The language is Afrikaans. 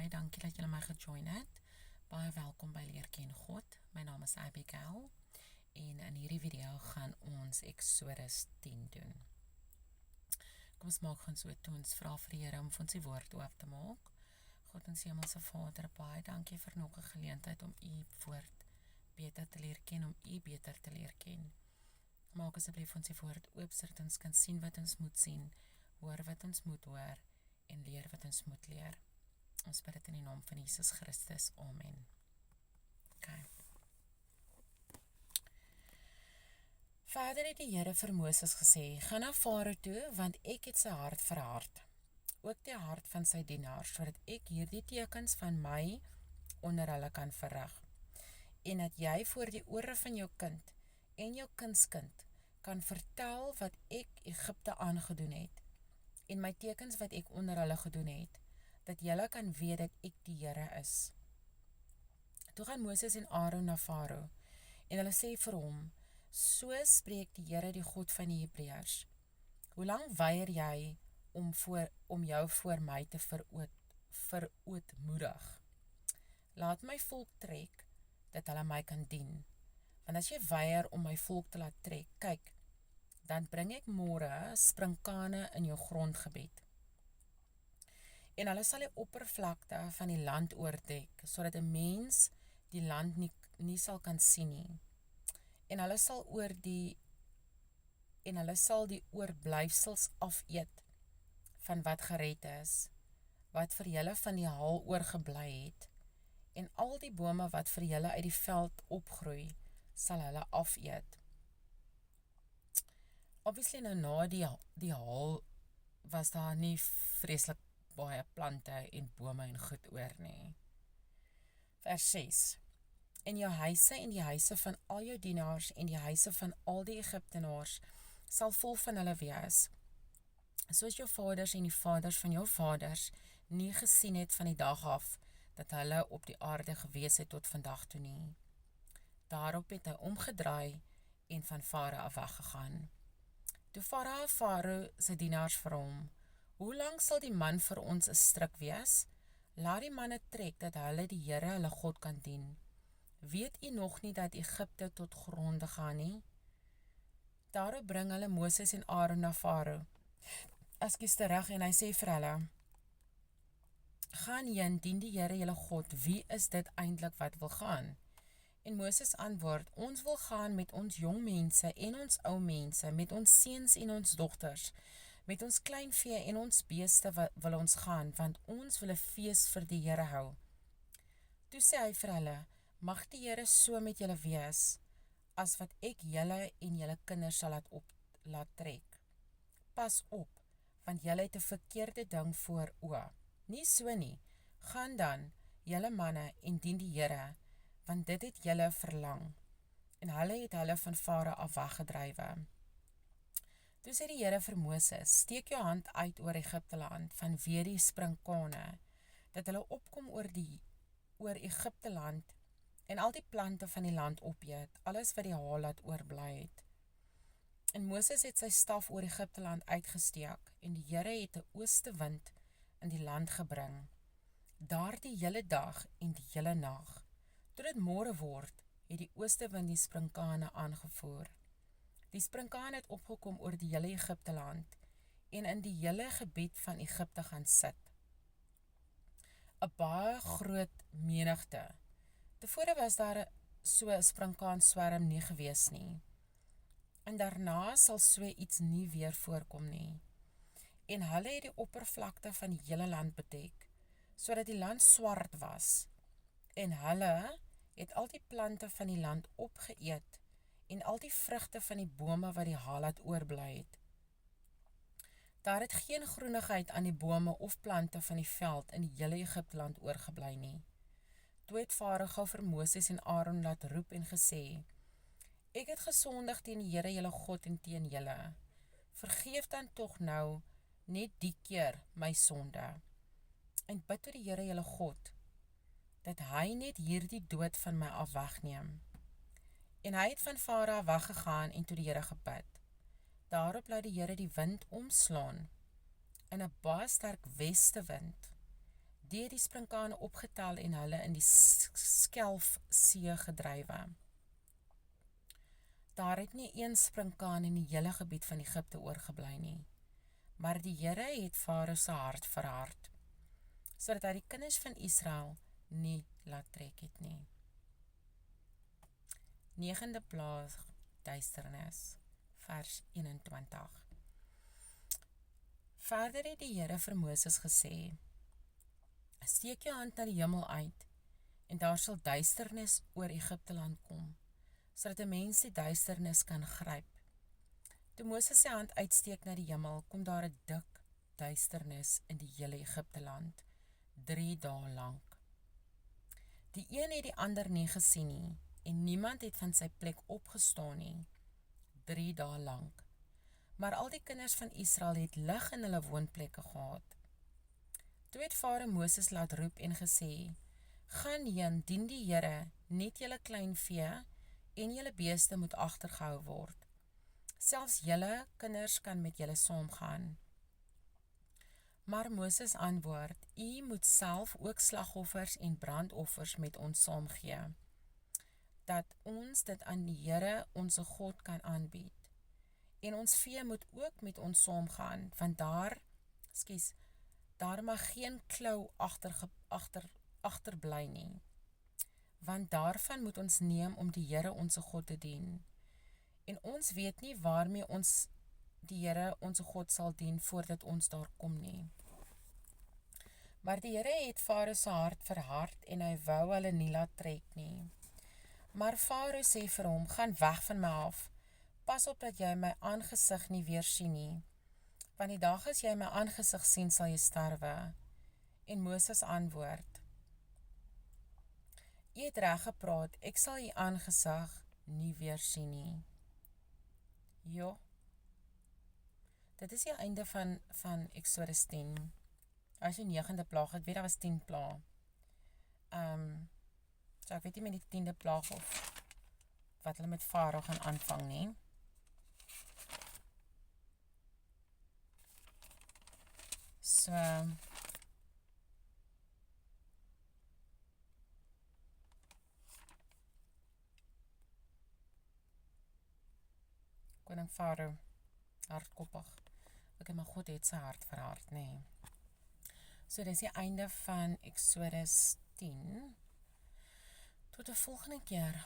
baie dankie dat julle my gejoin het. Baie welkom by Leer Ken God. My naam is Abigail en in hierdie video gaan ons Exodus 10 doen. Kom ons maak gaan so toe, ons vra vir die Here om vir ons die woord oop te maak. God ons Hemelse Vader, baie dankie vir nog 'n geleentheid om u woord beter te leer ken, om u beter te leer ken. Maak asseblief ons die woord oop, sodat ons kan sien wat ons moet sien, hoor wat ons moet hoor en leer wat ons moet leer. Ons bid dit in die naam van Jesus Christus. Amen. Okay. Verder het die Here vir Moses gesê, gaan na Farao toe, want ek het sy hart verhard, ook die hart van sy dienaars, sodat ek hierdie tekens van my onder hulle kan verrig, en dat jy voor die ore van jou kind en jou kindskind kan vertel wat ek Egipte aangedoen het, en my tekens wat ek onder hulle gedoen het, dat julle kan weet dat ek die Here is. Toe gaan Moses en Aaron na Farao, en hulle sê vir hom, so spreek die Here, die God van die Hebreërs, hoe lang weier jy om jou voor my te verootmoedig? Laat my volk trek, dat hulle my kan dien, want as jy weier om my volk te laat trek, kyk, dan bring ek môre sprinkane in jou grondgebied, en hulle sal die oppervlakte van die land oordek, sodat 'n mens die land nie sal kan sien nie. En hulle sal die oorblyfsels afeet van wat gered is, wat vir julle van die haal oorgebly het, en al die bome wat vir julle uit die veld opgroei, sal hulle afeet. Obviously nou na die haal was daar nie vreeslik baie plante en bome en goed oor nie. Vers 6. En jou huise en die huise van al jou dienaars en die huise van al die Egiptenaars sal vol van hulle wees, soos jou vaders en die vaders van jou vaders nie gesien het van die dag af, dat hulle op die aarde gewees het tot vandag toe nie. Daarop het hy omgedraai en van Farao af weggegaan. Toe Farao sy dienaars vir hom, hoe lang sal die man vir ons 'n stryk wees? Laat die manne trek, dat hulle die Here hulle God kan dien. Weet u nog nie dat Egipte tot gronde gaan nie? Daarop bring hulle Moses en Aaron na Farao. Terug, en hy sê vir hulle, gaan heen, dien die Here julle God, wie is dit eintlik wat wil gaan? En Moses antwoord, ons wil gaan met ons jong mense en ons ou mense, met ons seuns en ons dogters, met ons kleinvee en ons beeste wil ons gaan, want ons wil 'n fees vir die Here hou. Toe sê hy vir hulle, mag die Here so met julle wees, as wat ek julle en julle kinders sal laat trek. Pas op, want julle het 'n verkeerde ding voor oë. Nie so nie, gaan dan, julle manne, en dien die Here, want dit het julle verlang. En hulle het hulle van Farao af weggedrywe. Toe sê die Here vir Moses, steek jou hand uit oor Egipte land, vanweë die sprinkane, dat hulle opkom oor Egipte land, en al die plante van die land opeet, alles wat die haal laat oorbly het. En Moses het sy staf oor Egipte land uitgesteek, en die Here het 'n oostewind in die land gebring, daar die hele dag en die hele nag. Toe dit môre word, het die oostewind die sprinkane aangevoer. Die sprinkane het opgekom oor die hele Egipte land, en in die hele gebied van Egipte gaan sit. 'n baie groot menigte. Tevore was daar so 'n sprinkaanswerm nie gewees nie. En daarna sal so iets nie weer voorkom nie. En hulle het die oppervlakte van die hele land bedek, sodat die land swart was. En hulle het al die plante van die land opgeëet, en al die vrugte van die bome wat die haal laat oorbly het. Daar het geen groenigheid aan die bome of plante van die veld in die hele Egipte land oorgebly nie. Toe het Farao gou vir Moses en Aaron laat roep en gesê, ek het gesondig teen die Here julle God en teen julle. Vergeef dan tog nou net die keer my sonde. En bid tot die Here julle God, dat hy net hierdie dood van my af wegneem. En hy het van Farao weggegaan en toe die Here gebid. Daarop laat die Here die wind omslaan in 'n baie sterk westewind. Die het die sprinkane opgetel en hulle in die Skelfsee gedrywe. Daar het nie een sprinkaan in die hele gebied van Egipte oorgebly nie, maar die Here het Farao se hart verhard, sodat hy die kinders van Israel nie laat trek het nie. 9de plaag, duisternis, vers 21. Verder het die Here vir Moses gesê, steek jou hand na die hemel uit, en daar sal duisternis oor Egipte land kom, sodat 'n mens die duisternis kan gryp. Toe Moses sy hand uitsteek na die hemel, kom daar 'n dik duisternis in die hele Egipte land, 3 dae lank. Die een het die ander nie gesien nie, en niemand het van sy plek opgestaan nie, 3 dae lank. Maar al die kinders van Israel het lig in hulle woonplekke gehad. Toe het Farao Moses laat roep en gesê, gaan heen, dien die Here, net julle klein vee en julle beeste moet agtergehou word. Selfs julle kinders kan met julle saamgaan. Maar Moses antwoord, u moet self ook slagoffers en brandoffers met ons saamgee, dat ons dit aan die Here, onze God, kan aanbied. En ons vee moet ook met ons saamgaan, want daar mag geen klou agterbly nie, want daarvan moet ons neem om die Here onze God te dien. En ons weet nie waarmee ons die Here onze God sal dien voordat ons daar kom nie. Maar die Here het Farao se hart verhard en hy wou hulle nie laat trek nie. Maar Farao sê vir hom, gaan weg van my af, pas op dat jy my aangesig nie weer sien nie, want die dag as jy my aangesig sien, sal jy sterwe. En Moses antwoord, jy het reg gepraat, ek sal jy aangesig nie weer sien nie. Jo, dit is die einde van Exodus 10. As die 9de plaag, ek weet daar was 10 plaag. So ek weet nie met die 10de plaag of wat hulle met Farao gaan aanvang nie. So, koning Farao, hardkoppig. Ok, maar God het sy hart verhard, nee. So, dit is die einde van Exodus 10. Tot die volgende keer.